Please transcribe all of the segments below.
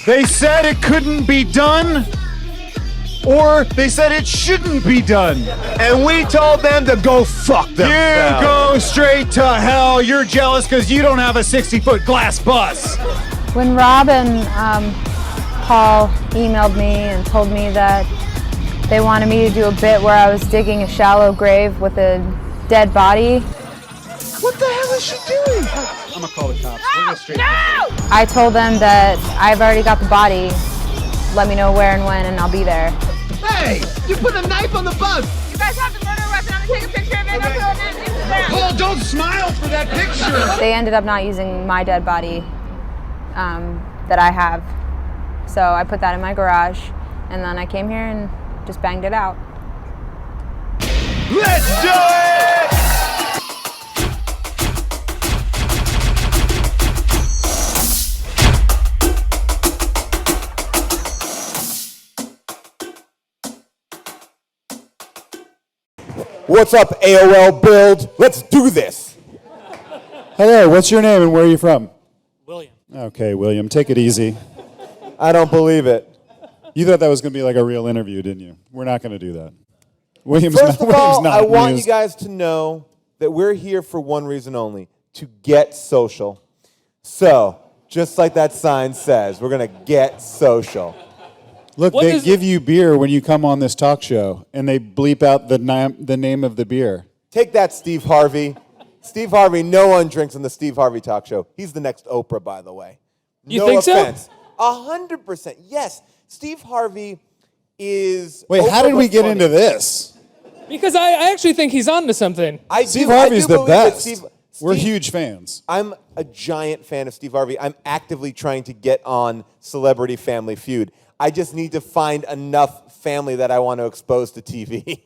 They said it couldn't be done, or they said it shouldn't be done. And we told them to go fuck themselves. You go straight to hell. You're jealous because you don't have a 60-foot glass bus. When Rob and Paul emailed me and told me that they wanted me to do a bit where I was digging a shallow grave with a dead body. What the hell is she doing? I'm gonna call the cops. We're gonna straight. I told them that I've already got the body. Let me know where and when, and I'll be there. Hey, you put a knife on the bus. You guys have the murder weapon. I'm gonna take a picture of it and I'll put it on Instagram. Paul, don't smile for that picture. They ended up not using my dead body that I have. So I put that in my garage, and then I came here and just banged it out. Let's do it! What's up, AOL Build? Let's do this. Hello, what's your name and where are you from? William. Okay, William, take it easy. I don't believe it. You thought that was going to be like a real interview, didn't you? We're not going to do that. William's First of all, not I want news. you guys to know that we're here for one reason only, to get social. So, just like that sign says, we're going to get social. Look, What they is- give you beer when you come on this talk show, and they bleep out the name of the beer. Take that, Steve Harvey. Steve Harvey, no one drinks on the Steve Harvey talk show. He's the next Oprah, by the way. You no think so? offense. 100%. Yes. Steve Harvey is... Wait, how Oprah did we but get funny. into this? Because I actually think he's on to something. Steve Harvey's the believe that best. We're huge fans. I'm a giant fan of Steve Harvey. I'm actively trying to get on Celebrity Family Feud. I just need to find enough family that I want to expose to TV.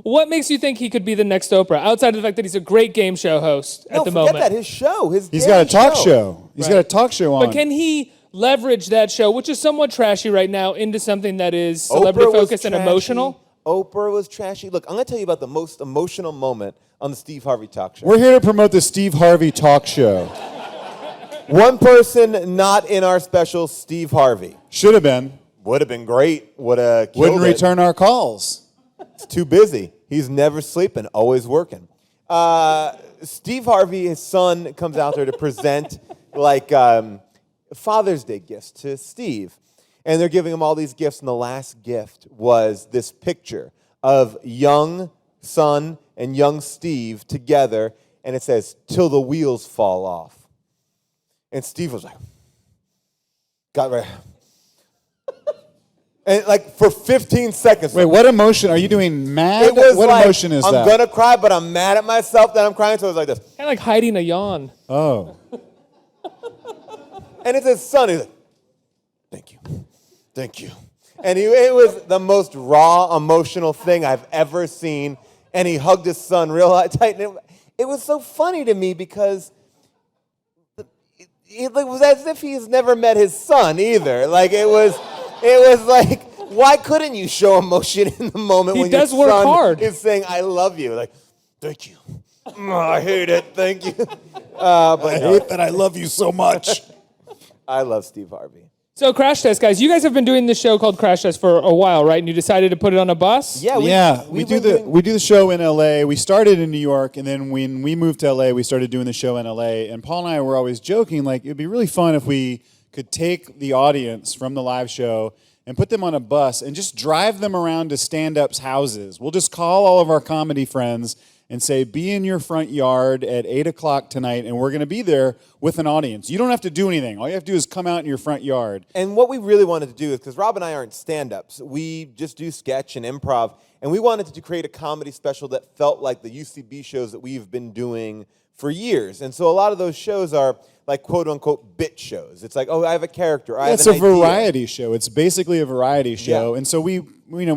What makes you think he could be the next Oprah, outside of the fact that he's a great game show host at the forget moment? that. His show. He's got a daily talk show. He's Right. got a talk show on. But can he leverage that show, which is somewhat trashy right now, into something that is celebrity Oprah was focused and trashy. emotional? Oprah was trashy. Look, I'm going to tell you about the most emotional moment on the Steve Harvey talk show. We're here to promote the Steve Harvey talk show. One person not in our special, Steve Harvey. Should have been. Would have been great. Would have killed Wouldn't it. return our calls. He's too busy. He's never sleeping, always working. Steve Harvey, his son, comes out there to present like Father's Day gifts to Steve. And they're giving him all these gifts, and the last gift was this picture of young son and young Steve together, and it says, "Till the wheels fall off." And Steve was like, got ready. And like for 15 seconds. Wait, what emotion? Are you doing mad? It was what like, emotion is I'm that? going to cry, but I'm mad at myself that I'm crying, so it was like this. Kind of like hiding a yawn. Oh. And it's his son. He's like, "Thank you. Thank you." And it was the most raw, emotional thing I've ever seen. And he hugged his son real tight. And it was so funny to me because it was as if he's never met his son either. Like, it was like, why couldn't you show emotion in the moment He when your does work son hard. is saying, "I love you"? Like, "Thank you. I hate it. Thank you." But I no, hate that I love you so much. I love Steve Harvey. So Crash Test, guys, you guys have been doing this show called Crash Test for a while, right? And you decided to put it on a bus? Yeah, we do the show in LA. We started in New York, and then when we moved to LA, we started doing the show in LA. And Paul and I were always joking, like, it'd be really fun if we could take the audience from the live show and put them on a bus and just drive them around to stand-ups' houses. We'll just call all of our comedy friends and say, be in your front yard at 8 o'clock tonight, and we're going to be there with an audience. You don't have to do anything. All you have to do is come out in your front yard. And what we really wanted to do is, because Rob and I aren't stand-ups, we just do sketch and improv, and we wanted to create a comedy special that felt like the UCB shows that we've been doing for years. And so a lot of those shows are like quote-unquote bit shows. It's like, oh, I have a character, I have It's an a idea. variety show. It's basically a variety show. Yeah. And so we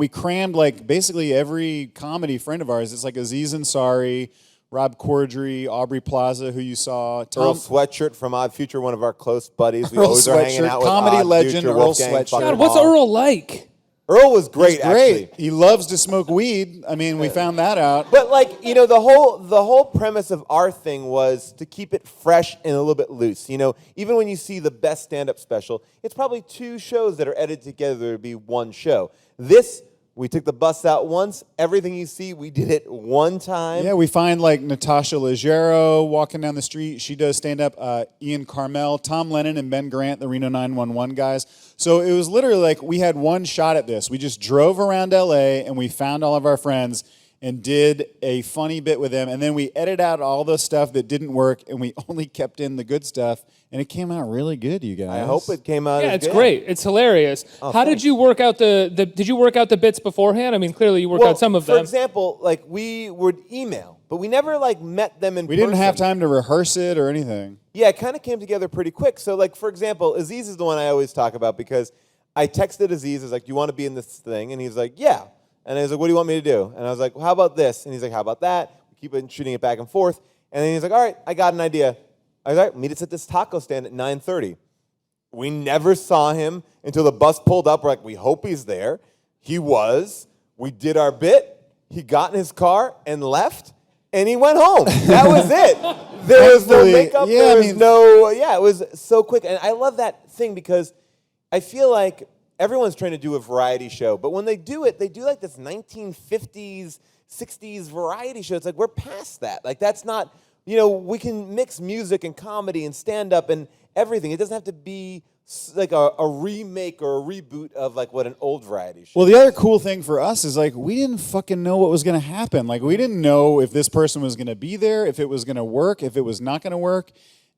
crammed like basically every comedy friend of ours. It's like Aziz Ansari, Rob Corddry, Aubrey Plaza, who you saw, Earl Tom Sweatshirt from Odd Future, one of our close buddies. We Earl always are hanging Sweatshirt, out with comedy Odd legend Future, Earl Wolfgang Sweatshirt. fucking God, what's Hall. Earl like? Earl was great, Great. actually. He loves to smoke weed. I mean, we found that out. But like, you know, the whole premise of our thing was to keep it fresh and a little bit loose. You know, even when you see the best stand-up special, it's probably 2 shows that are edited together to be one show. This, we took the bus out once. Everything you see, we did it one time. Yeah, we find like Natasha Leggero walking down the street. She does stand up. Ian Carmel, Tom Lennon, and Ben Grant, the Reno 911 guys. So it was literally like we had one shot at this. We just drove around LA and we found all of our friends and did a funny bit with them. And then we edited out all the stuff that didn't work and we only kept in the good stuff. And it came out really good, you guys. I hope it came out. Yeah, as it's good. great. It's hilarious. How did you work out did you work out the bits beforehand? I mean, clearly you worked out some of them. For example, like we would email, but we never like met them in person. We didn't have time to rehearse it or anything. Yeah, it kind of came together pretty quick. So like, for example, Aziz is the one I always talk about because I texted Aziz, I was like, do you want to be in this thing? And he's like, yeah. And I was like, what do you want me to do? And I was like, well, how about this? And he's like, how about that? We keep it shooting it back and forth. And then he's like, all right, I got an idea. I was like, meet us at this taco stand at 9:30. We never saw him until the bus pulled up. We're like, we hope he's there. He was. We did our bit. He got in his car and left, and he went home. That was it. There was no makeup. Yeah, it was so quick. And I love that thing because I feel like everyone's trying to do a variety show, but when they do it, they do like this 1950s, 60s variety show. It's like we're past that. Like that's not, you know, we can mix music and comedy and stand-up and everything. It doesn't have to be like a remake or a reboot of like what an old variety show. Well, the other cool thing for us is like we didn't fucking know what was going to happen. Like we didn't know if this person was going to be there, if it was going to work, if it was not going to work.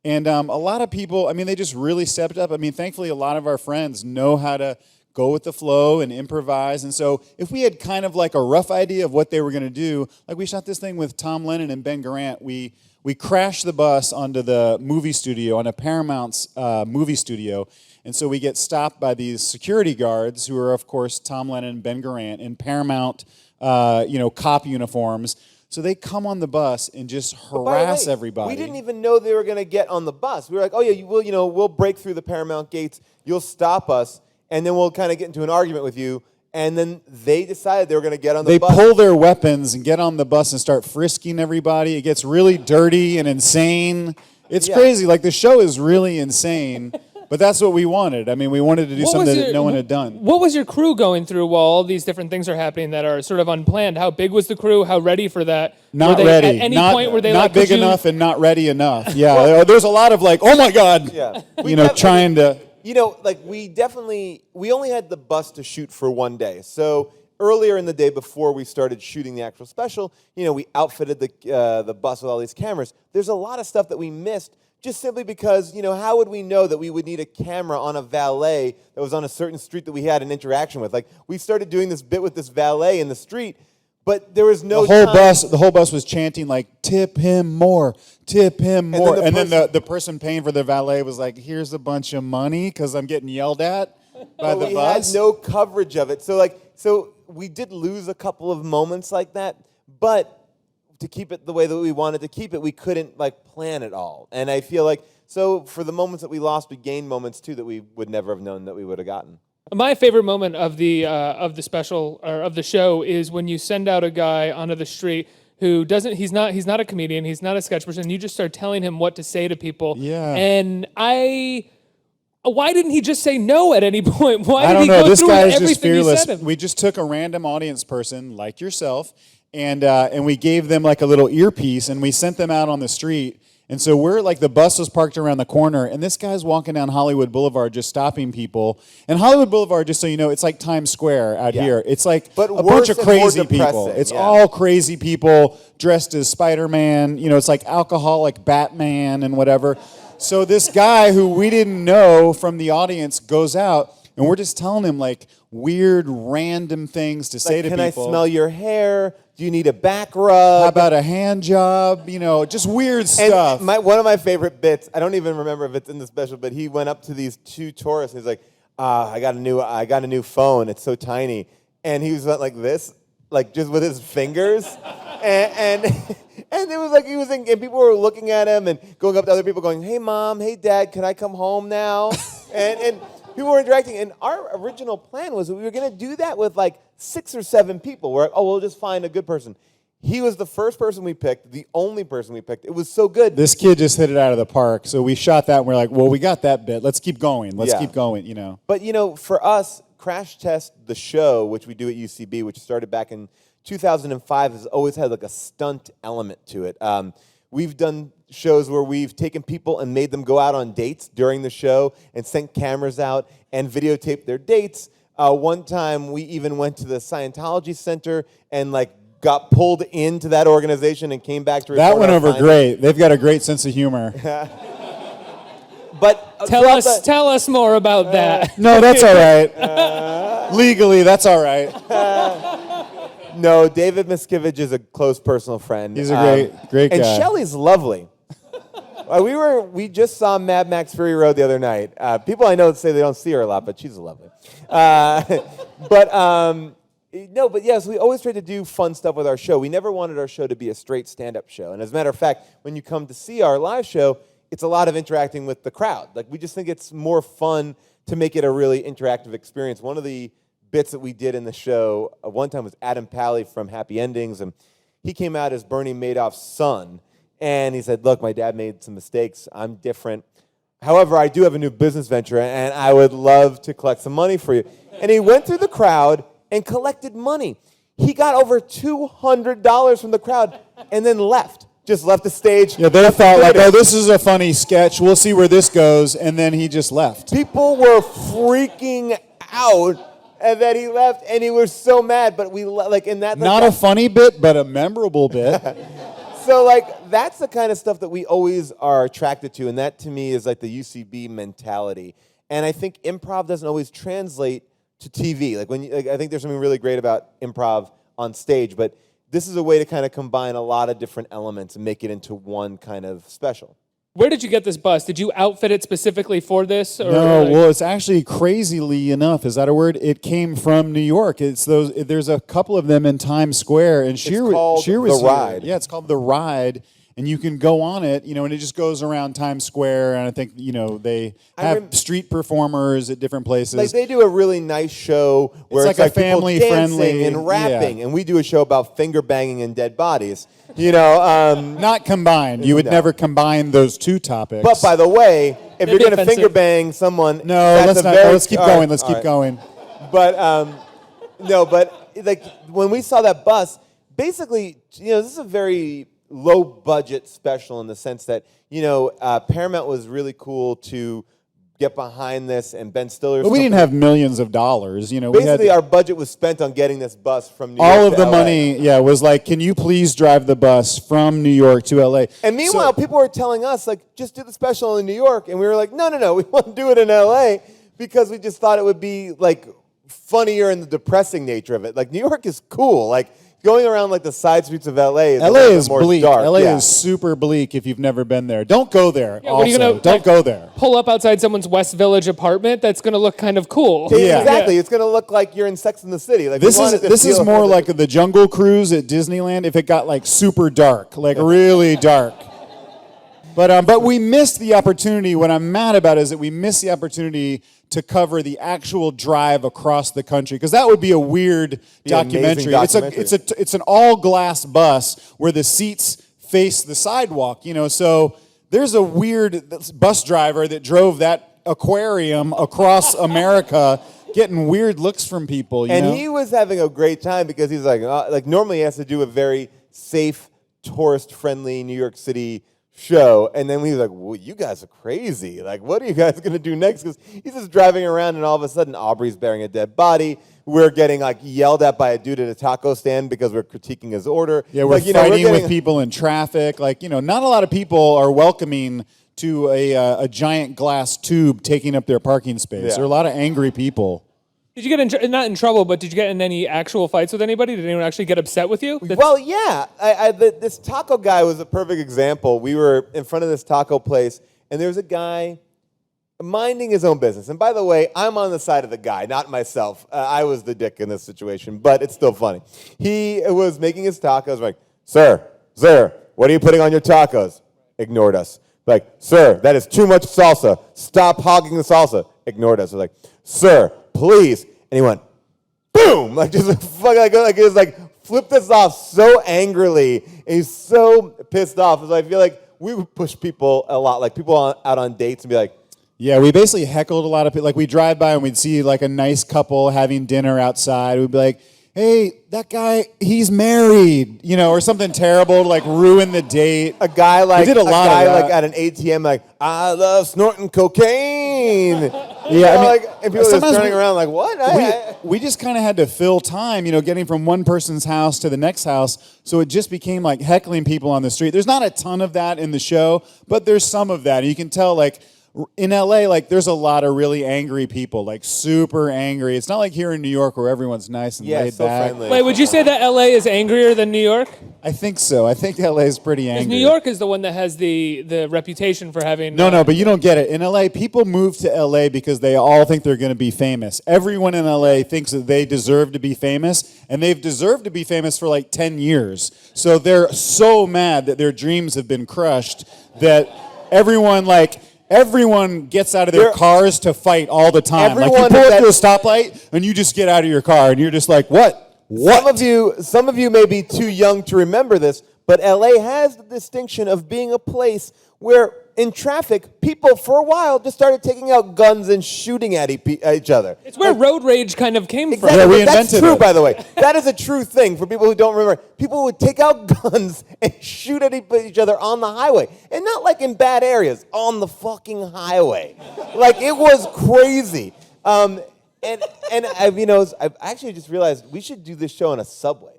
And a lot of people, I mean, they just really stepped up. I mean, thankfully, a lot of our friends know how to go with the flow and improvise. And so if we had kind of like a rough idea of what they were going to do, like we shot this thing with Tom Lennon and Ben Grant, we crashed the bus onto the movie studio, on a Paramount's movie studio. And so we get stopped by these security guards who are, of course, Tom Lennon and Ben Grant in Paramount, cop uniforms. So they come on the bus and just harass everybody. We didn't even know they were going to get on the bus. We were like, oh yeah, we'll break through the Paramount gates. You'll stop us, and then we'll kind of get into an argument with you. And then they decided they were going to get on the bus. They pull their weapons and get on the bus and start frisking everybody. It gets really dirty and insane. It's crazy. Like the show is really insane. But that's what we wanted. I mean, we wanted to do something that no one had done. What was your crew going through while all these different things are happening that are sort of unplanned? How big was the crew? How ready for that? Not were they, ready. At any not, point were they not like, big enough and not ready enough. Yeah, there's a lot of like, oh my God. Yeah. Trying to. You know, like we only had the bus to shoot for one day. So earlier in the day before we started shooting the actual special, we outfitted the bus with all these cameras. There's a lot of stuff that we missed just simply because, how would we know that we would need a camera on a valet that was on a certain street that we had an interaction with? Like, we started doing this bit with this valet in the street, but there was no The whole bus was chanting, like, tip him more, tip him more. And then the person paying for the valet was like, here's a bunch of money because I'm getting yelled at by the bus. We had no coverage of it. So we did lose a couple of moments like that, but to keep it the way that we wanted to keep it, we couldn't plan it all. And I feel like, so for the moments that we lost, we gained moments too that we would never have known that we would have gotten. My favorite moment of the special or of the show is when you send out a guy onto the street who doesn't. He's not a comedian. He's not a sketch person. You just start telling him what to say to people. Yeah. And why didn't he just say no at any point? Why I did don't he know. go This through guy is everything just fearless. you said him? We just took a random audience person like yourself, and we gave them like a little earpiece, and we sent them out on the street. And so we're like, the bus was parked around the corner, and this guy's walking down Hollywood Boulevard just stopping people. And Hollywood Boulevard, just so you know, it's like Times Square out here. It's like a bunch of crazy people. It's all crazy people dressed as Spider-Man. It's like alcoholic Batman and whatever. So this guy who we didn't know from the audience goes out, and we're just telling him like weird, random things to say to people. Can I smell your hair? Do you need a back rub? How about a hand job? Just weird stuff. And one of my favorite bits, I don't even remember if it's in the special, but he went up to these two tourists. And he's like, I got a new phone. It's so tiny. And he was like this, like just with his fingers. and it was like and people were looking at him and going up to other people going, hey, Mom, hey, Dad, can I come home now? and People were interacting, and our original plan was that we were going to do that with like 6 or 7 people. We're like, oh, we'll just find a good person. He was the first person we picked, the only person we picked. It was so good. This kid just hit it out of the park. So we shot that and we're like, well, we got that bit. Let's keep going. Let's Yeah. keep going, you know. But, for us, Crash Test, the show, which we do at UCB, which started back in 2005, has always had like a stunt element to it. We've done shows where we've taken people and made them go out on dates during the show and sent cameras out and videotaped their dates. One time we even went to the Scientology Center and got pulled into that organization and came back to report That went our over findings. great. They've got a great sense of humor. But Tell us more about that. No, that's all right. Legally, that's all right. No, David Miscavige is a close personal friend. He's a great and guy. Shelley's lovely. We just saw Mad Max Fury Road the other night. People I know say they don't see her a lot, but she's lovely. But yes, we always try to do fun stuff with our show. We never wanted our show to be a straight stand-up show. And as a matter of fact, when you come to see our live show, it's a lot of interacting with the crowd. We just think it's more fun to make it a really interactive experience. One of the bits that we did in the show one time was Adam Pally from Happy Endings, and he came out as Bernie Madoff's son. And he said, look, my dad made some mistakes. I'm different. However, I do have a new business venture, and I would love to collect some money for you. And he went through the crowd and collected money. He got over $200 from the crowd and then left. Just left the stage. Yeah, they thought oh, this is a funny sketch. We'll see where this goes. And then he just left. People were freaking out, and then he left, and he was so mad. But we Not a funny bit, but a memorable bit. So, that's the kind of stuff that we always are attracted to, and that, to me, is the UCB mentality. And I think improv doesn't always translate to TV. I think there's something really great about improv on stage, but this is a way to kind of combine a lot of different elements and make it into one kind of special. Where did you get this bus? Did you outfit it specifically for this? Or No, well, it's actually crazily enough. Is that a word? It came from New York. It's those. There's a couple of them in Times Square, and Scheer was The here. Ride. Yeah, it's called The Ride, and you can go on it, and it just goes around Times Square, and I think, they have street performers at different places. They do a really nice show where It's it's like a people family-friendly- dancing and rapping, yeah. and we do a show about finger banging and dead bodies. Not combined. You would No. never combine those two topics. But by the way, if you're be going to offensive. finger bang someone, no, that's let's not. very, Let's keep all going. right, Let's all keep right. going. But when we saw that bus, basically, this is a very low budget special in the sense that Paramount was really cool to get behind this, and Ben Stiller's. But we didn't have millions of dollars. Basically, our budget was spent on getting this bus from New York all of to the LA. money, was can you please drive the bus from New York to LA? And meanwhile, people were telling us, just do the special in New York. And we were like, no, we want to do it in LA because we just thought it would be, funnier in the depressing nature of it. New York is cool. Going around, the side streets of LA is a LA little is bit more bleak. dark. LA Yeah. is super bleak if you've never been there. Don't go there. Yeah, what are you also, gonna, don't go there. Pull up outside someone's West Village apartment? That's going to look kind of cool. Yeah. Exactly. It's going to look like you're in Sex and the City. This is more like the Jungle Cruise at Disneyland if it got super dark, really dark. But we missed the opportunity. What I'm mad about is that we missed the opportunity to cover the actual drive across the country, because that would be a weird documentary. It's an all glass bus where the seats face the sidewalk. So there's a weird bus driver that drove that aquarium across America, getting weird looks from people. He was having a great time because he's normally he has to do a very safe, tourist-friendly New York City show, and then he was like, well, you guys are crazy. What are you guys going to do next? Because he's just driving around, and all of a sudden, Aubrey's bearing a dead body. We're getting, yelled at by a dude at a taco stand because we're critiquing his order. Yeah, we're fighting with people in traffic. Not a lot of people are welcoming to a giant glass tube taking up their parking space. Yeah. There are a lot of angry people. Did you get not in trouble, but did you get in any actual fights with anybody? Did anyone actually get upset with you? Well, yeah. This taco guy was a perfect example. We were in front of this taco place, and there was a guy minding his own business. And by the way, I'm on the side of the guy, not myself. I was the dick in this situation, but it's still funny. He was making his tacos, like, sir, what are you putting on your tacos? Ignored us. Sir, that is too much salsa. Stop hogging the salsa. ignored us. We're like, sir, please. And he went, boom, like just like it was like flipped us off so angrily. And he's so pissed off. So I feel like we would push people a lot, like people out on dates and be like, Yeah, we basically heckled a lot of people. Like, we'd drive by and we'd see, like, a nice couple having dinner outside. We'd be like, hey, that guy, he's married, you know, or something terrible to, like, ruin the date. a guy like We did a lot of that. like at an ATM, like, I love snorting cocaine. Yeah, I mean, like, and people are just sometimes turning around like, what? We just kind of had to fill time, you know, getting from one person's house to the next house. So it just became like heckling people on the street. There's not a ton of that in the show, but there's some of that. And you can tell, like, in LA, like, there's a lot of really angry people, like super angry. It's not like here in New York where everyone's nice and laid so back. friendly. Wait, would you say that LA is angrier than New York? I think so. I think LA is pretty Because angry. New York is the one that has the reputation for having. No, but you don't get it. In LA, people move to LA because they all think they're going to be famous. Everyone in LA thinks that they deserve to be famous, and they've deserved to be famous for like 10 years. So they're so mad that their dreams have been crushed that everyone gets out of their cars to fight all the time. Like, you Everyone pull up that- to a stoplight and you just get out of your car and you're just like, what? Some of you may be too young to remember this, but LA has the distinction of being a place where in traffic, people for a while just started taking out guns and shooting at each other. It's where road rage kind of came Exactly. Yeah, we but that's invented true, it. by the way. That is a true thing for people who don't remember. People would take out guns and shoot at each other on the highway. And not like in bad areas, on the fucking highway. Like, it was crazy. And I've actually just realized we should do this show on a subway.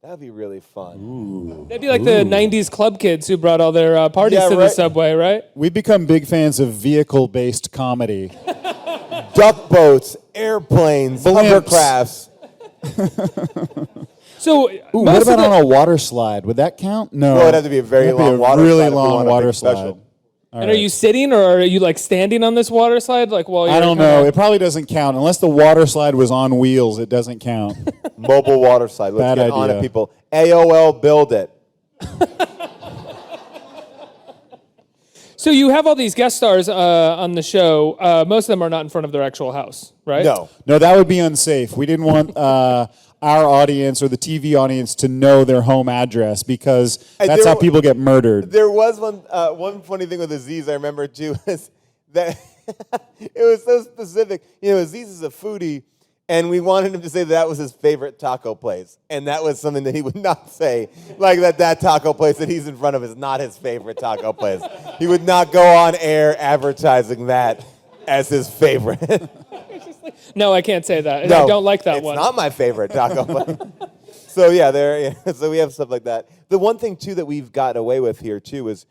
That would be really fun. That'd be like the '90s club kids who brought all their parties Yeah, to the right. subway, right? We've become big fans of vehicle-based comedy. Duck boats, airplanes, Blimps. hovercrafts. So Ooh, most what about of the, on a water slide? Would that count? No. Well, it'd have to be a very It'd be long water really slide if we long want a water big slide. special. and are you sitting or are you like standing on this water slide? Like, while you're I don't kinda- know. It probably doesn't count. Unless the water slide was on wheels, it doesn't count. Mobile water slide. Let's Bad get on idea. it, people. AOL, build it. So you have all these guest stars on the show. Most of them are not in front of their actual house, right? No. No, that would be unsafe. We didn't want our audience or the TV audience to know their home address because that's how people get murdered. There was one funny thing with Aziz I remember too is that it was so specific. You know, Aziz is a foodie, and we wanted him to say that was his favorite taco place, and that was something that he would not say. Like that taco place that he's in front of is not his favorite taco place. He would not go on air advertising that as his favorite. No, I can't say that. No, I don't like that it's one. not my favorite taco place. So yeah, so we have stuff like that. The one thing too that we've got away with here too is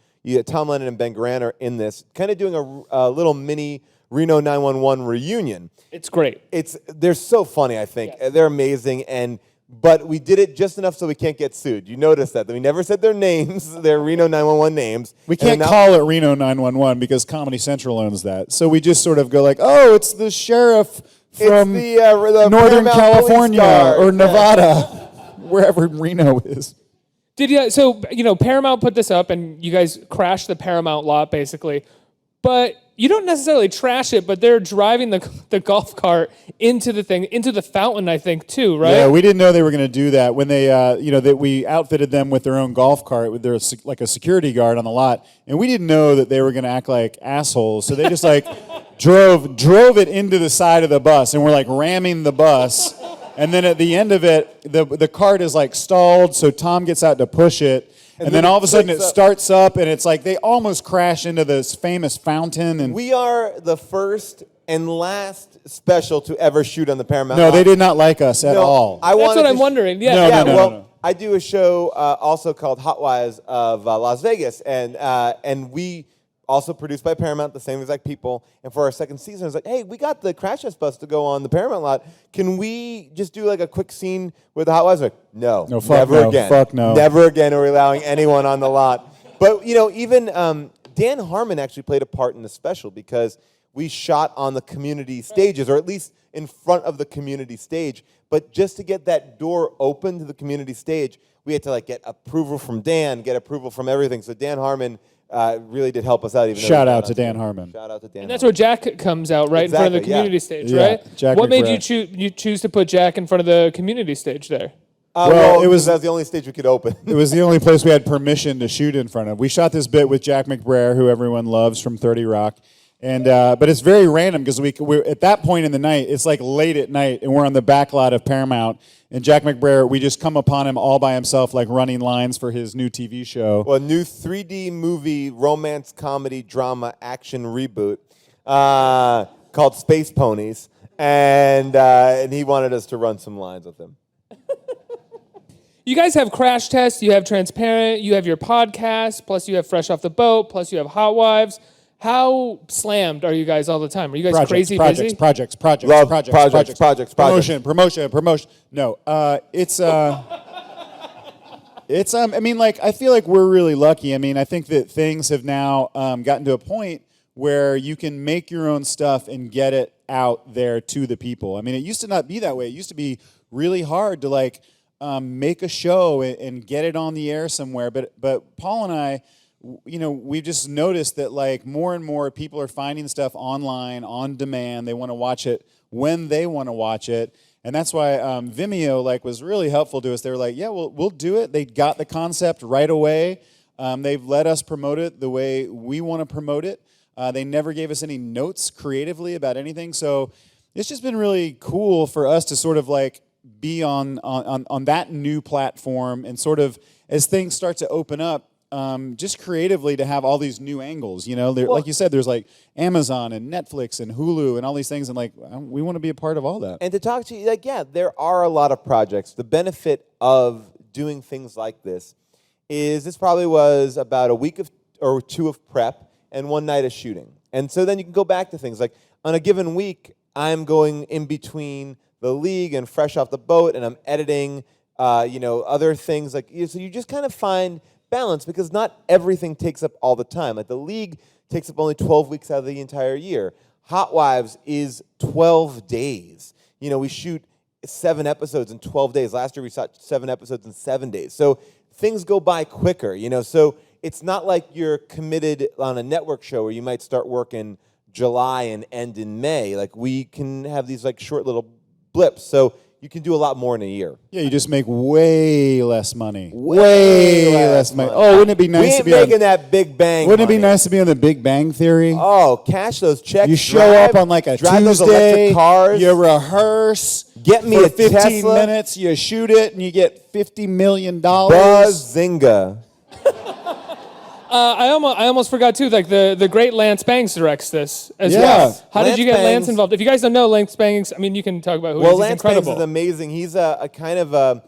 Tom Lennon and Ben Garant are in this, kind of doing a little mini Reno 911 reunion. It's great. They're so funny. I think Yes. they're amazing, but we did it just enough so we can't get sued. You notice that we never said their names, their Reno 911 names. We can't call it Reno 911 because Comedy Central owns that. So we just sort of go like, oh, it's the sheriff from It's the Northern Paramount California police star. or Nevada, wherever Reno is. So Paramount put this up, and you guys crashed the Paramount lot basically, but you don't necessarily trash it. But they're driving the golf cart into the fountain, I think, too, right? Yeah, we didn't know they were going to do that when they, that we outfitted them with their own golf cart with their like a security guard on the lot, and we didn't know that they were going to act like assholes. So they just like drove it into the side of the bus, and we're like ramming the bus, and then at the end of it, the cart is like stalled, so Tom gets out to push it. And then all of a sudden it starts up, and it's like they almost crash into this famous fountain. And We are the first and last special to ever shoot on the Paramount. no, lot. they did not like us at all. I That's wanted what I'm to wondering. Yeah. No, Yeah, no, well, no. I do a show also called Hot Wives of Las Vegas, and we also produced by Paramount, the same exact people. And for our second season, I was like, hey, we got the Crash Test bus to go on the Paramount lot. Can we just do like a quick scene with the Hot Wives? Like, no, No, fuck never no, again. fuck no. Never again are we allowing anyone on the lot. But, even Dan Harmon actually played a part in the special because we shot on the community stages, or at least in front of the community stage. But just to get that door open to the community stage, we had to like get approval from Dan, get approval from everything. So Dan Harmon really did help us out. Even though Shout we out got to on Dan screen. Harmon. Shout out to Dan. And that's where Jack comes out, right in front of the Exactly, yeah. community stage, Yeah, right? Jack what made McBrayer. you choose to put Jack in front of the community stage there? Well, it was- that was the only stage we could open. It was the only place we had permission to shoot in front of. We shot this bit with Jack McBrayer, who everyone loves from 30 Rock. And but it's very random because we're at that point in the night, it's like late at night, and we're on the back lot of Paramount. And Jack McBrayer, we just come upon him all by himself, like running lines for his new TV show. Well, a new 3D movie, romance, comedy, drama, action reboot called Space Ponies. And he wanted us to run some lines with him. You guys have Crash Test, you have Transparent, you have your podcast, plus you have Fresh Off the Boat, plus you have Hot Wives. How slammed are you guys all the time? Are you guys crazy busy? Love projects. Promotion. No, it's I mean, like, I feel like we're really lucky. I mean, I think that things have now gotten to a point where you can make your own stuff and get it out there to the people. I mean, it used to not be that way. It used to be really hard to like make a show and get it on the air somewhere. But Paul and I, you know, we've just noticed that like more and more people are finding stuff online on demand. They want to watch it when they want to watch it. And that's why Vimeo like was really helpful to us. They were like, yeah, we'll do it. They got the concept right away. They've let us promote it the way we want to promote it. They never gave us any notes creatively about anything. So it's just been really cool for us to sort of like be on that new platform and sort of as things start to open up, just creatively to have all these new angles, you know, like you said, there's like Amazon and Netflix and Hulu and all these things, and like we want to be a part of all that. And to talk to you, like, yeah, there are a lot of projects. The benefit of doing things like this is this probably was about a week or two of prep and one night of shooting. And so then you can go back to things like on a given week, I'm going in between the league and Fresh Off the Boat, and I'm editing, other things like so you just kind of find balance because not everything takes up all the time. Like the league takes up only 12 weeks out of the entire year. Hot Wives is 12 days. You know, we shoot 7 episodes in 12 days. Last year we shot 7 episodes in 7 days. So things go by quicker, you know. So it's not like you're committed on a network show where you might start work in July and end in May. Like we can have these like short little blips. So you can do a lot more in a year. Yeah, you just make way less money. Way less money. Oh, wouldn't it be nice to be making that Big Bang Wouldn't it be money. nice to be on the Big Bang Theory? Oh, cash those checks. You show up on like a drive those Tuesday, electric cars. you rehearse, Get me for a 15 Tesla. minutes, you shoot it, and you get $50 million. Buzzinga. I almost forgot too. Like the great Lance Bangs directs this as Yeah. well. How did you get Lance Lance Bangs- involved? If you guys don't know Lance Bangs, I mean, you can talk about who he Well, is. He's Lance Bangs incredible. is amazing. He's a kind of a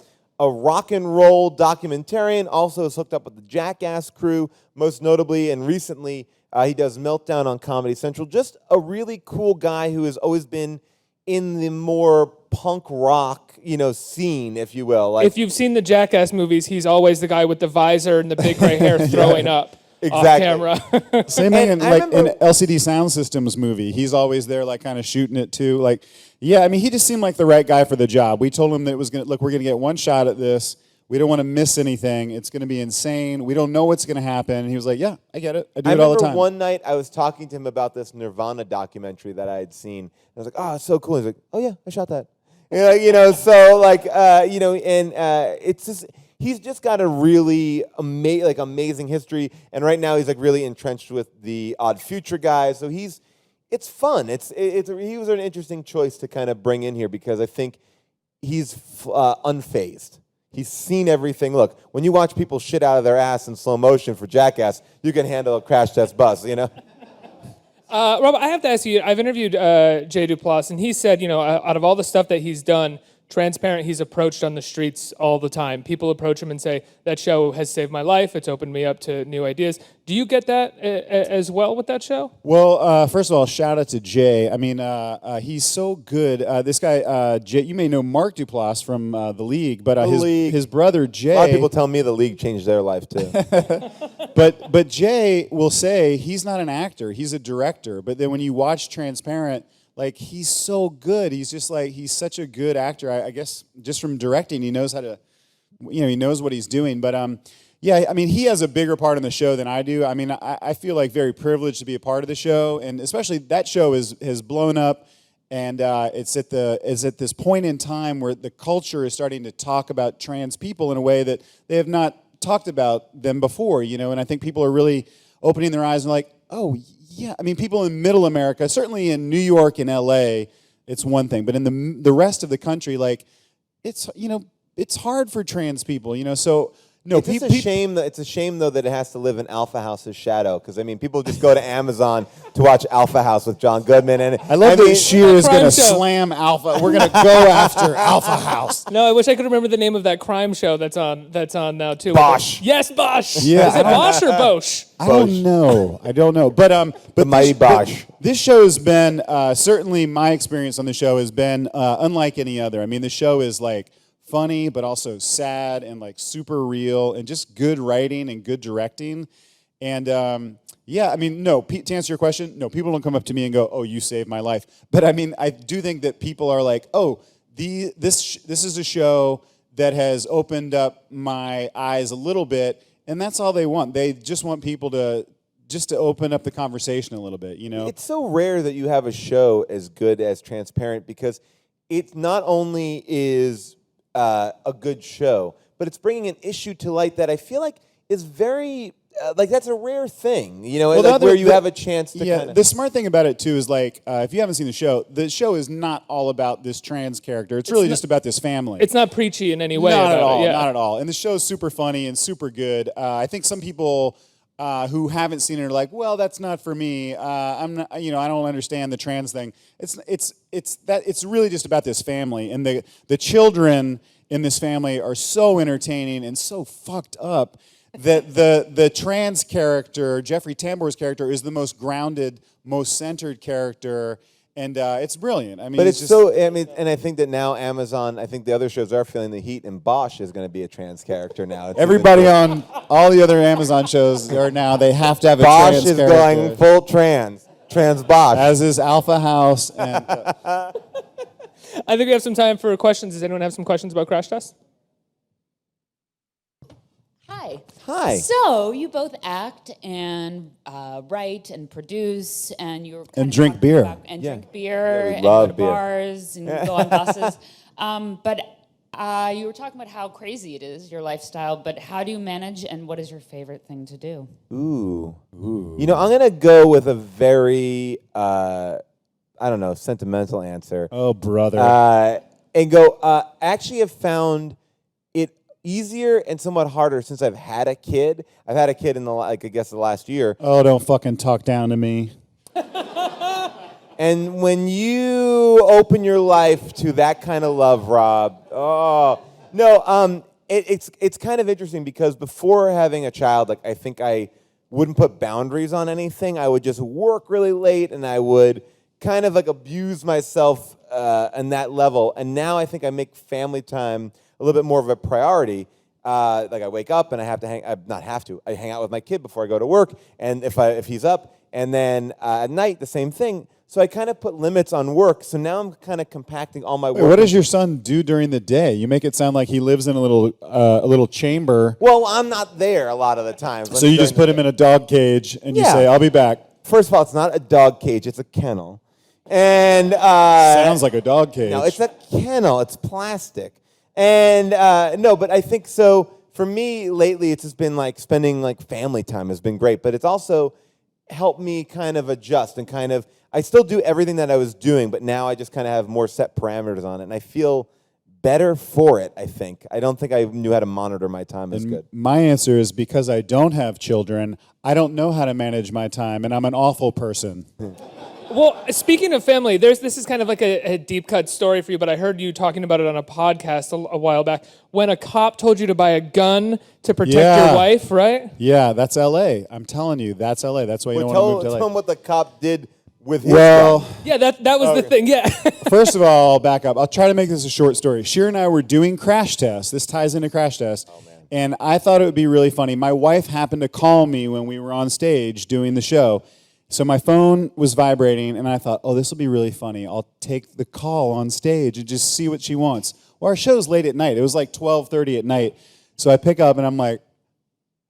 rock and roll documentarian. Also is hooked up with the Jackass crew, most notably, and recently he does Meltdown on Comedy Central. Just a really cool guy who has always been in the more punk rock, scene, if you will. Like, If you've seen the Jackass movies, he's always the guy with the visor and the big gray hair throwing up Exactly. off camera. Same thing in And I like in remember- LCD Sound Systems movie. He's always there, like kind of shooting it too. Like, yeah, I mean, he just seemed like the right guy for the job. We told him that it was gonna look. We're gonna get one shot at this. We don't want to miss anything. It's going to be insane. We don't know what's going to happen. And he was like, yeah, I get it. I do it all the time. One night I was talking to him about this Nirvana documentary that I had seen. I was like, oh, it's so cool. He's like, oh, yeah, I shot that. It's just, he's just got a really amazing history. And right now he's like really entrenched with the Odd Future guys. So it's fun. He was an interesting choice to kind of bring in here because I think he's unfazed. He's seen everything. Look, when you watch people shit out of their ass in slow motion for Jackass, you can handle a crash test bus, Rob, I have to ask you, I've interviewed Jay Duplass, and he said, out of all the stuff that he's done, Transparent, he's approached on the streets all the time. People approach him and say, that show has saved my life. It's opened me up to new ideas. Do you get that as well with that show? Well, first of all, shout out to Jay. I mean, he's so good. This guy, Jay, you may know Mark Duplass from the league, but his brother Jay. A lot of people tell me the league changed their life too. But Jay will say he's not an actor; he's a director. But then when you watch Transparent, like he's so good. He's just like he's such a good actor. I guess just from directing, he knows how to, he knows what he's doing. But Yeah, I mean, he has a bigger part in the show than I do. I mean, I feel like very privileged to be a part of the show, and especially that show has blown up, and it's at this point in time where the culture is starting to talk about trans people in a way that they have not talked about them before, and I think people are really opening their eyes and like, oh, yeah. I mean, people in Middle America, certainly in New York and L.A., it's one thing, but in the rest of the country, like, it's hard for trans people, so. No, it's a shame. It's a shame though that it has to live in Alpha House's shadow. Because I mean, people just go to Amazon to watch Alpha House with John Goodman, and I love that Scheer is going to slam Alpha. We're going to go after Alpha House. No, I wish I could remember the name of that crime show that's on now too. Bosch. Yes, Bosch. Yeah, Is it Bosch or Bosch? I don't know. But the mighty Bosch. This show has been certainly my experience on the show has been unlike any other. I mean, the show is like funny, but also sad and like super real, and just good writing and good directing. And yeah, I mean, no. To answer your question, no, people don't come up to me and go, "Oh, you saved my life." But I mean, I do think that people are like, "Oh, this is a show that has opened up my eyes a little bit," and that's all they want. They just want people to open up the conversation a little bit. It's so rare that you have a show as good as Transparent, because it not only is a good show, but it's bringing an issue to light that I feel like is very like that's a rare thing, where you have a chance to. Yeah, the smart thing about it too is like if you haven't seen the show is not all about this trans character. It's really just about this family. It's not preachy in any way. Not at all. Yeah. Not at all. And the show's super funny and super good. I think some people who haven't seen it are like, well, that's not for me. I'm not, I don't understand the trans thing. It's really just about this family, and the children in this family are so entertaining and so fucked up that the trans character, Jeffrey Tambor's character, is the most grounded, most centered character. And it's brilliant. I mean, but it's so. I mean, and I think that now Amazon. I think the other shows are feeling the heat, and Bosch is going to be a trans character now. Everybody on all the other Amazon shows are now. They have to have a Bosch trans is character. going full trans Bosch. As is Alpha House. And I think we have some time for questions. Does anyone have some questions about Crash Test? Hi. So you both act and write and produce, and you're drink beer. Drink beer, we and love go to beer. bars and go on buses. But you were talking about how crazy it is, your lifestyle. But how do you manage, and what is your favorite thing to do? Ooh. I'm gonna go with a very sentimental answer. oh, brother. And go. Actually, have found it easier and somewhat harder since I've had a kid. I've had a kid in the last year. Oh, don't fucking talk down to me. And when you open your life to that kind of love, Rob, it's kind of interesting because before having a child, like I think I wouldn't put boundaries on anything. I would just work really late, and I would kind of like abuse myself on that level. And now I think I make family time a little bit more of a priority. Like I wake up and I hang out with my kid before I go to work, and if he's up, and then at night the same thing. So I kind of put limits on work. So now I'm kind of compacting all my work. What does your son do during the day? You make it sound like he lives in a little chamber. Well, I'm not there a lot of the time. So you just put him in a dog cage and you say, "I'll be back." First of all, it's not a dog cage; it's a kennel. And sounds like a dog cage. No, it's a kennel. It's plastic. And no, but I think so. For me, lately, it's just been like spending like family time has been great, but it's also helped me kind of adjust and kind of. I still do everything that I was doing, but now I just kind of have more set parameters on it, and I feel better for it, I think. I don't think I knew how to monitor my time as good. My answer is because I don't have children, I don't know how to manage my time, and I'm an awful person. Well, speaking of family, this is kind of like a deep cut story for you, but I heard you talking about it on a podcast a while back. When a cop told you to buy a gun to protect your wife, right? Yeah, that's L.A. I'm telling you, that's L.A. That's why you don't want to move to L.A. Tell him what the cop did with his gun. Yeah, that was the thing, yeah. First of all, I'll back up. I'll try to make this a short story. Scheer and I were doing Crash Test. This ties into Crash Test. Oh, man. And I thought it would be really funny. My wife happened to call me when we were on stage doing the show. So my phone was vibrating, and I thought, oh, this will be really funny. I'll take the call on stage and just see what she wants. Well, our show's late at night. It was like 12:30 at night. So I pick up, and I'm like,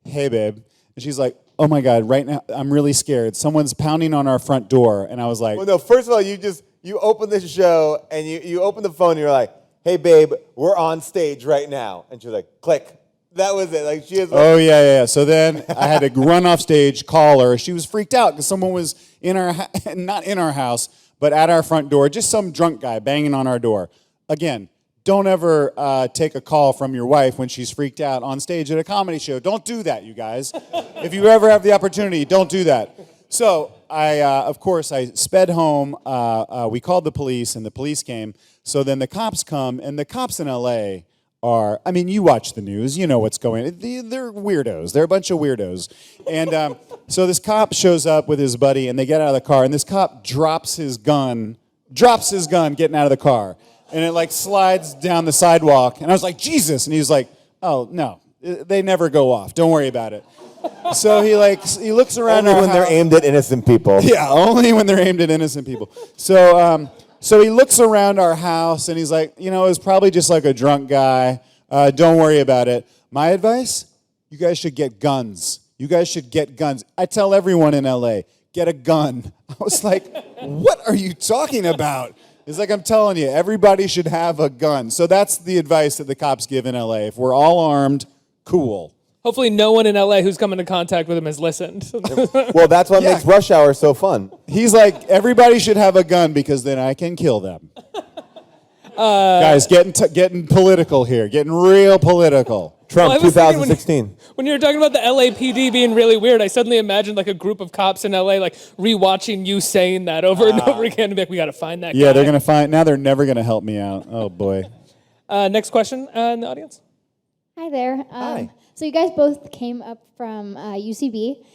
hey, babe. And she's like, oh my God, right now, I'm really scared. Someone's pounding on our front door. And I was like, Well, no, first of all, you open this show and you open the phone and you're like, hey, babe, we're on stage right now. And she's like, click. That was it. Like she is. Like, oh, yeah. So then I had to run off stage, call her. She was freaked out because someone was not in our house, but at our front door, just some drunk guy banging on our door. Again, don't ever take a call from your wife when she's freaked out on stage at a comedy show. Don't do that, you guys. If you ever have the opportunity, don't do that. So of course, I sped home. We called the police, and the police came. So then the cops come, and the cops in L.A. I mean, you watch the news, you know what's going on. They're weirdos. They're a bunch of weirdos. And so this cop shows up with his buddy, and they get out of the car, and this cop drops his gun getting out of the car. And it like slides down the sidewalk. And I was like, Jesus. And he was like, oh, no, they never go off. Don't worry about it. So he looks around. Only when they're aimed at innocent people. Yeah, only when they're aimed at innocent people. So he looks around our house and he's like, it was probably just like a drunk guy. Don't worry about it. My advice, you guys should get guns. I tell everyone in LA, get a gun. I was like, what are you talking about? It's like, I'm telling you, everybody should have a gun. So that's the advice that the cops give in LA. If we're all armed, cool. Hopefully no one in LA who's come into contact with him has listened. Well, that's what makes Rush Hour so fun. He's like, everybody should have a gun because then I can kill them. Guys, getting political here, getting real political. Trump, 2016. When you were talking about the LAPD being really weird, I suddenly imagined like a group of cops in LA like rewatching you saying that over and over again. And be like, we got to find that guy. Yeah, they're going to find, now they're never going to help me out. Oh, boy. Next question in the audience. Hi there. Hi. So you guys both came up from UCB,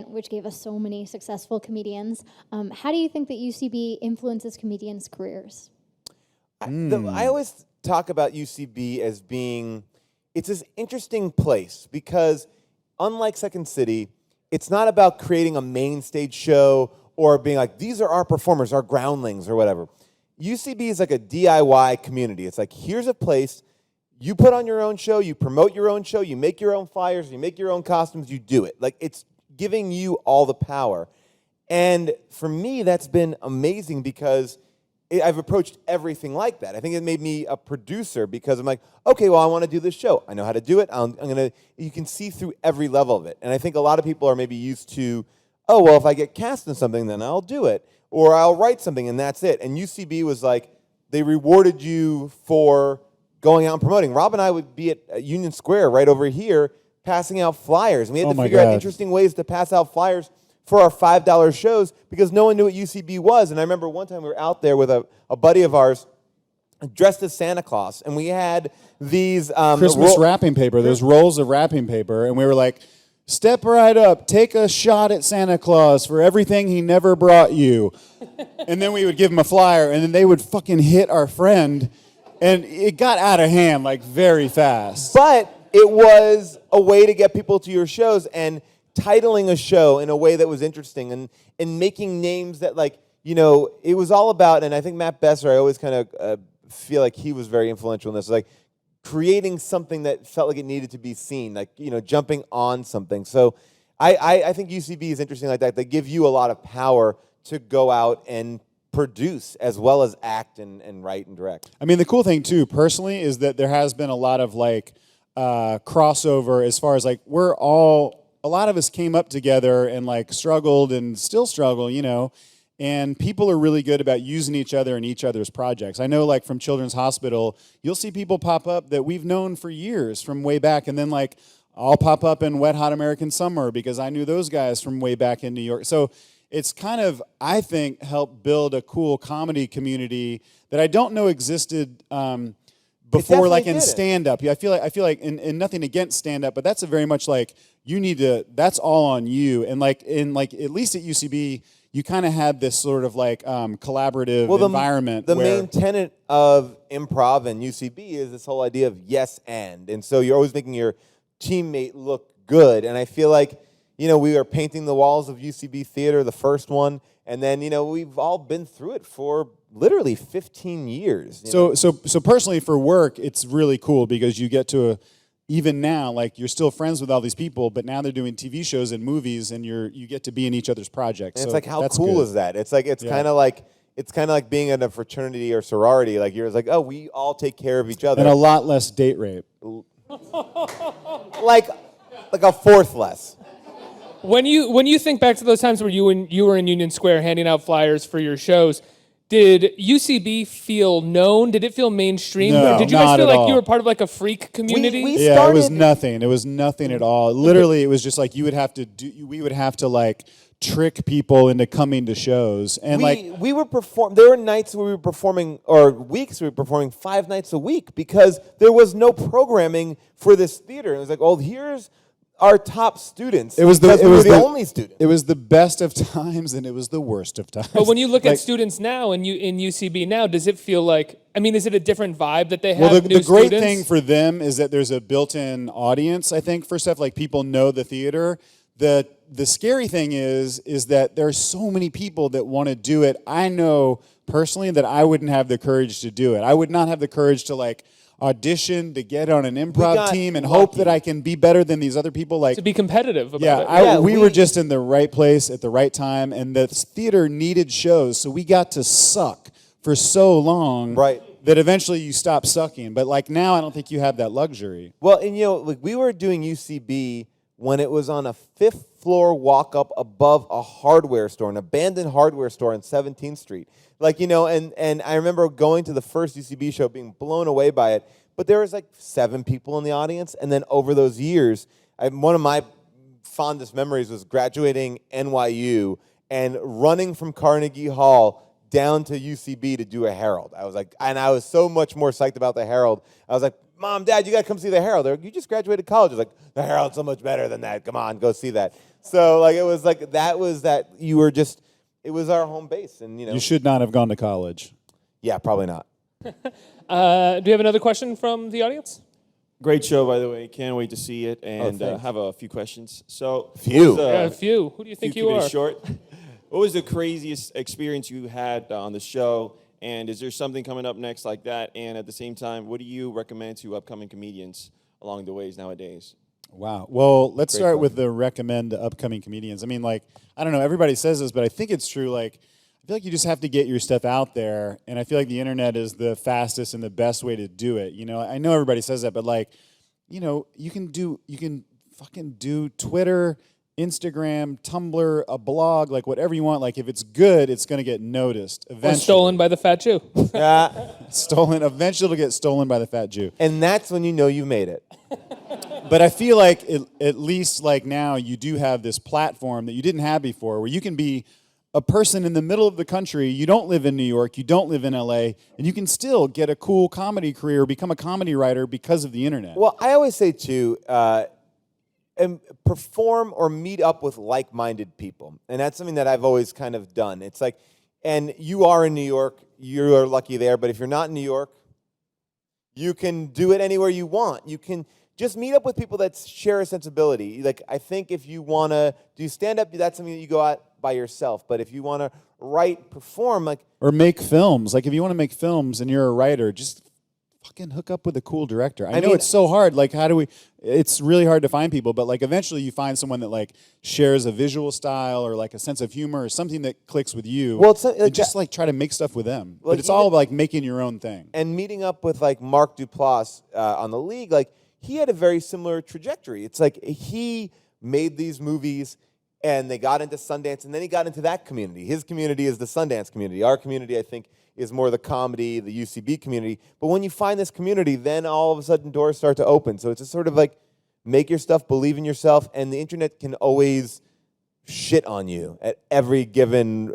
which gave us so many successful comedians. How do you think that UCB influences comedians' careers? I always talk about UCB as being, it's this interesting place because unlike Second City, it's not about creating a main stage show or being like, these are our performers, our groundlings or whatever. UCB is like a DIY community. It's like, here's a place, you put on your own show, you promote your own show, you make your own flyers, you make your own costumes, you do it. Like, it's giving you all the power. And for me, that's been amazing because I've approached everything like that. I think it made me a producer because I'm like, okay, well, I want to do this show. I know how to do it. You can see through every level of it. And I think a lot of people are maybe used to, oh, well, if I get cast in something, then I'll do it. Or I'll write something and that's it. And UCB was like, they rewarded you for going out and promoting. Rob and I would be at Union Square right over here passing out flyers. And we had to figure out interesting ways to pass out flyers for our $5 shows because no one knew what UCB was. And I remember one time we were out there with a buddy of ours dressed as Santa Claus, and we had these Christmas wrapping paper, those rolls of wrapping paper, and we were like, step right up, take a shot at Santa Claus for everything he never brought you. And then we would give him a flyer, and then they would fucking hit our friend, and it got out of hand like very fast. But it was a way to get people to your shows and titling a show in a way that was interesting and making names that, like, it was all about, and I think Matt Besser, I always kind of feel like he was very influential in this, like creating something that felt like it needed to be seen, like, jumping on something. So I think UCB is interesting like that. They give you a lot of power to go out and produce as well as act and write and direct. I mean, the cool thing, too, personally, is that there has been a lot of, like, crossover as far as, like, a lot of us came up together and like struggled and still struggle, and people are really good about using each other in each other's projects. I know, like, from Children's Hospital, you'll see people pop up that we've known for years from way back, and then, like, I'll pop up in Wet Hot American Summer because I knew those guys from way back in New York. So it's kind of, I think, helped build a cool comedy community that I don't know existed before, like, in stand-up. Yeah, I feel like, and nothing against stand-up, but that's a very much like, that's all on you. And like, at least at UCB, you kind of had this sort of like collaborative environment. The main tenet of improv and UCB is this whole idea of yes and so you're always making your teammate look good. And I feel like, we were painting the walls of UCB Theater, the first one, and then, we've all been through it for literally 15 years. So personally for work, it's really cool because you get to even now, like you're still friends with all these people, but now they're doing TV shows and movies, and you get to be in each other's projects. And so it's like, how that's cool good. is that? It's like kind of like being in a fraternity or sorority. Like you're like, oh, we all take care of each other. And a lot less date rape. like a fourth less. When you think back to those times where you were in Union Square handing out flyers for your shows, did UCB feel known? Did it feel mainstream? No, Did you guys not feel at like all. you were part of like a freak community? We Yeah, it was started- nothing. It was nothing at all. Literally, it was just like we would have to like trick people into coming to shows, and we were There were nights where we were performing, or weeks we were performing 5 nights a week because there was no programming for this theater. It was like, oh, here's our top students. It was because we were the only student. It was the best of times, and it was the worst of times. But when you look Like, at students now in UCB now, does it feel like? I mean, is it a different vibe that they have? well, the new great students? thing for them is that there's a built-in audience. I think for stuff like people know the theater. The scary thing is that there's so many people that want to do it. I know personally that I wouldn't have the courage to do it. I would not have the courage to like audition to get on an improv got team and hope lucky. that I can be better than these other people. Like to be competitive about yeah, it. we were just in the right place at the right time, and the theater needed shows, so we got to suck for so long Right. that eventually you stop sucking. But like now, I don't think you have that luxury. Well, and like we were doing UCB when it was on a 5th floor walk up above a hardware store, an abandoned hardware store on 17th Street. Like, and I remember going to the first UCB show, being blown away by it. But there was like 7 people in the audience, and then over those years, one of my fondest memories was graduating NYU and running from Carnegie Hall down to UCB to do a Herald. I was so much more psyched about the Herald. I was like, Mom, Dad, you got to come see the Herald. They're like, you just graduated college. I was like, the Herald's so much better than that. Come on, go see that. So like it was like it was our home base, and You should not have gone to college. yeah, probably not. Do you have another question from the audience? Great show, by the way. Can't wait to see it, and thanks. have a few questions. So, Few. what was, Yeah, a few. Who do you think keep you it are? short. What was the craziest experience you had on the show? And is there something coming up next like that? And at the same time, what do you recommend to upcoming comedians along the ways nowadays? Wow. Well, let's Great start question. with the recommend to upcoming comedians. I mean, like, I don't know, everybody says this, but I think it's true. Like, I feel like you just have to get your stuff out there, and I feel like the internet is the fastest and the best way to do it. I know everybody says that, but like, you can fucking do Twitter, Instagram, Tumblr, a blog, like whatever you want. Like if it's good, it's gonna get noticed eventually. Or stolen by the fat Jew. Stolen. Eventually, it'll get stolen by the fat Jew. And that's when you know you made it. But I feel like at least like now you do have this platform that you didn't have before, where you can be a person in the middle of the country. You don't live in New York, you don't live in LA, and you can still get a cool comedy career, become a comedy writer because of the internet. Well, I always say too, and perform or meet up with like-minded people, and that's something that I've always kind of done. It's like, and you are in New York, you are lucky there. But if you're not in New York, you can do it anywhere you want. You can just meet up with people that share a sensibility. Like I think if you want to do stand-up, that's something that you go out by yourself. But if you want to write, perform, like or make films. Like if you want to make films and you're a writer, just fucking hook up with a cool director. I know mean, it's so hard. Like it's really hard to find people, but like eventually you find someone that like shares a visual style or like a sense of humor or something that clicks with you. Well, it's and just like try to make stuff with them. Like, But it's all like making your own thing. and meeting up with like Mark Duplass on The League, like he had a very similar trajectory. It's like he made these movies and they got into Sundance, and then he got into that community. His community is the Sundance community. Our community, I think, is more the comedy, the UCB community. But when you find this community, then all of a sudden doors start to open. So it's just sort of like make your stuff, believe in yourself, and the internet can always shit on you at every given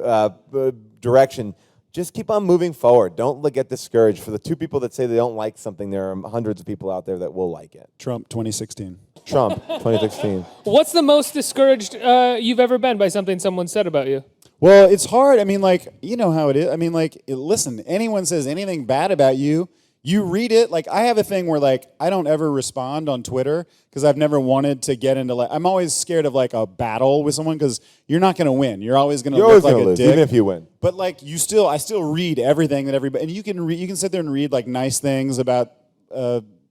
direction. Just keep on moving forward. Don't get discouraged. For the 2 people that say they don't like something, there are hundreds of people out there that will like it. Trump 2016. Trump, 2016. What's the most discouraged you've ever been by something someone said about you? Well, it's hard. I mean, like, you know how it is. I mean, like, listen, anyone says anything bad about you, you read it. Like, I have a thing where, like, I don't ever respond on Twitter because I've never wanted to get into, like, I'm always scared of, like, a battle with someone because you're not going to win. You're always going to look like a lose, dick. even if you win. But, like, I still read everything that everybody, and you can sit there and read, like, nice things about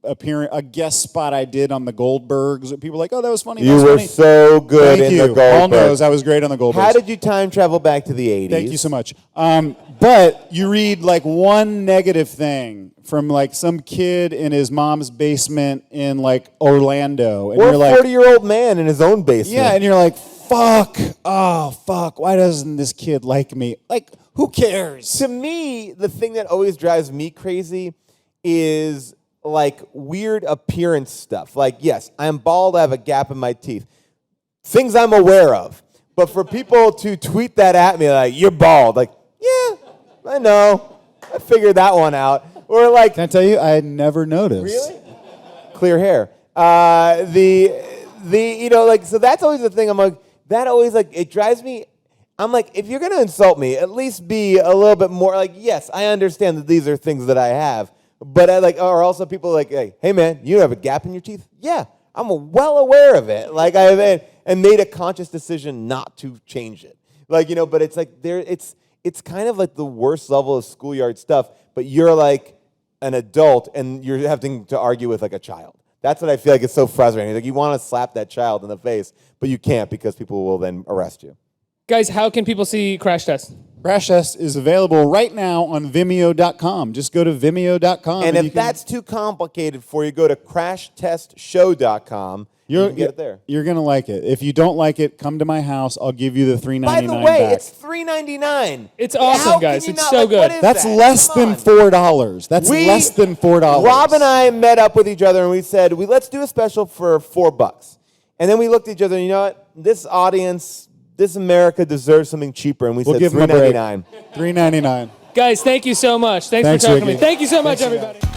a guest spot I did on the Goldbergs. People were like, oh, that was funny. You that was were funny. so good Thank in you. the Goldbergs. Paul knows I was great on the Goldbergs. How did you time travel back to the 80s? Thank you so much. But you read like one negative thing from like some kid in his mom's basement in like Orlando, and Or you're a like, 40-year-old man in his own basement. yeah, and you're like, fuck, oh fuck, why doesn't this kid like me? Like, who cares? To me, the thing that always drives me crazy is like weird appearance stuff. Like, yes, I'm bald, I have a gap in my teeth. Things I'm aware of. But for people to tweet that at me like, you're bald, like, yeah, I know. I figured that one out. Or like, Can I tell you, I had never noticed. really? Clear hair. So that's always the thing. I'm like, that always like, it drives me. I'm like, if you're going to insult me, at least be a little bit more like, yes, I understand that these are things that I have. But I like, or also people like, hey man, you have a gap in your teeth? Yeah, I'm well aware of it. Like and made a conscious decision not to change it. Like, but it's like it's kind of like the worst level of schoolyard stuff, but you're like an adult and you're having to argue with like a child. That's what I feel like is so frustrating. Like you want to slap that child in the face, but you can't because people will then arrest you. Guys, how can people see Crash Test? Crash Test is available right now on Vimeo.com. Just go to Vimeo.com. And if that's too complicated for you, go to crashtestshow.com. You can get it there. You're going to like it. If you don't like it, come to my house. I'll give you the $3.99 By the way, back. it's $3.99. It's awesome, How guys. can you It's not so like, good. what is That's that? less Come than on. $4. That's less than $4. Rob and I met up with each other and we said, let's do a special for $4. And then we looked at each other and you know what? This audience, this America deserves something cheaper. And we We'll said give them a break. $3.99. $3.99. Guys, thank you so much. Thanks for Thanks, talking to me. Ricky. Thank you so much, Thanks, you everybody.